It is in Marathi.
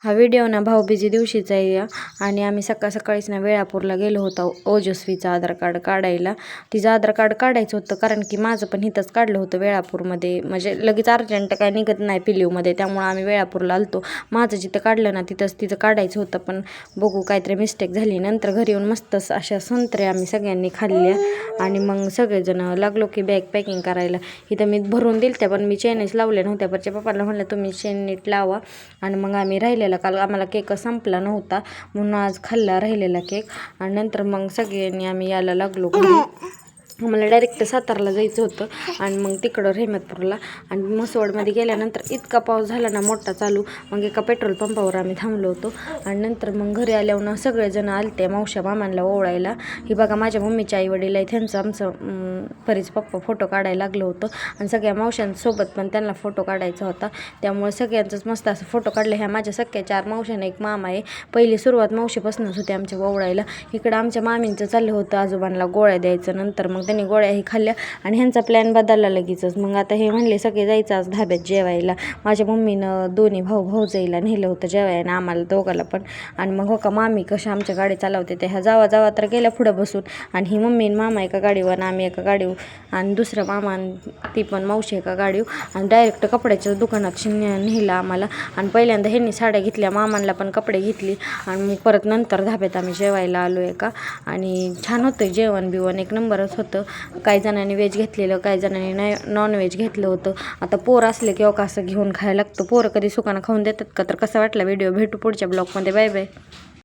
हा व्हिडिओ ना भाऊबीजे दिवशीचा आहे आणि आम्ही सकाळीच ना वेळापूरला गेलो होतो ओजस्वीचं आधार कार्ड काढायला. तिचं आधार कार्ड काढायचं होतं कारण की माझं पण इथंच काढलं होतं वेळापूरमध्ये, म्हणजे लगेच अर्जंट काय निघत नाही पिलीवमध्ये, त्यामुळं आम्ही वेळापूरला आलतो. माझं जिथं काढलं ना तिथंच तिचं काढायचं होतं, पण बघू काहीतरी मिस्टेक झाली. नंतर घरी येऊन मस्त अशा संत्रे आम्ही सगळ्यांनी खाल्ल्या आणि मग सगळेजण लागलो की बॅग पॅकिंग करायला. इथं मी भरून दिलत्या पण मी चेनच लावले नव्हत्या. परच्या पप्पाला म्हणलं तुम्ही चेन नीट लावा आणि मग आम्ही राहिलेला काल आम्हाला केक संपला नव्हता म्हणून आज खाल्ला राहिलेला केक. आणि नंतर मग सगळ्यांनी आम्ही यायला लागलो घरी. आम्हाला डायरेक्ट सातारला जायचं होतं आणि मग तिकडं रेहमतपूरला. आणि म्हसवडमध्ये गेल्यानंतर इतका पाऊस झाला ना मोठा चालू, मग एका पेट्रोल पंपावर आम्ही थांबलो होतो. आणि नंतर मग घरी आल्यावर सगळेजण आलते मावश्या मामांना ओवाळायला. ही बघा माझ्या मम्मीच्या आईवडील आहे, त्यांचं आमचं परीचं पप्पा फोटो काढायला लागलं होतं आणि सगळ्या मावशांसोबत पण त्यांना फोटो काढायचा होता, त्यामुळे सगळ्यांचंच मस्त असं फोटो काढले. ह्या माझ्या सख्या 4 मावशांना एक मामा आहे. पहिली सुरुवात मावशीपासूनच होते आमच्या ओवाळायला. इकडं आमच्या मामींचं चाललं होतं आजोबांना गोळ्या द्यायचं. नंतर मग त्यांनी गोळ्याही खाल्ल्या आणि ह्यांचा प्लॅन बदलला लगेचच. मग आता हे म्हणले सगळे जायचं आज धाब्यात जेवायला. माझ्या मम्मीनं दोन्ही भाऊजाईला नेलं होतं जेवायला, आम्हाला दोघाला पण. आणि मग हो का मामी कशा आमच्या गाडी चालवते ते ह्या जावा तर गेल्या पुढं बसून. आणि ही मम्मी आणि मामा एका गाडीवर आणि आम्ही एका गाडीवर आणि दुसऱ्या मामा ती पण मावशी एका गाडीवर. आणि डायरेक्ट कपड्याच्या दुकानात नेलं आम्हाला. आणि पहिल्यांदा ह्यांनी साड्या घेतल्या, मामांना पण कपडे घेतली आणि मग परत नंतर धाब्यात आम्ही जेवायला आलो एका. आणि छान होतं जेवण बिवण, एक नंबरच होतं. काही जणांनी व्हेज घेतलेलं, काही जणांनी नॉनव्हेज घेतलं होतं. आता पोर असले किंवा कसं घेऊन खायला लागतं. पोरं कधी सुकानं खाऊन देतात का? तर कसा वाटला व्हिडिओ, भेटू पुढच्या ब्लॉगमध्ये. Bye bye.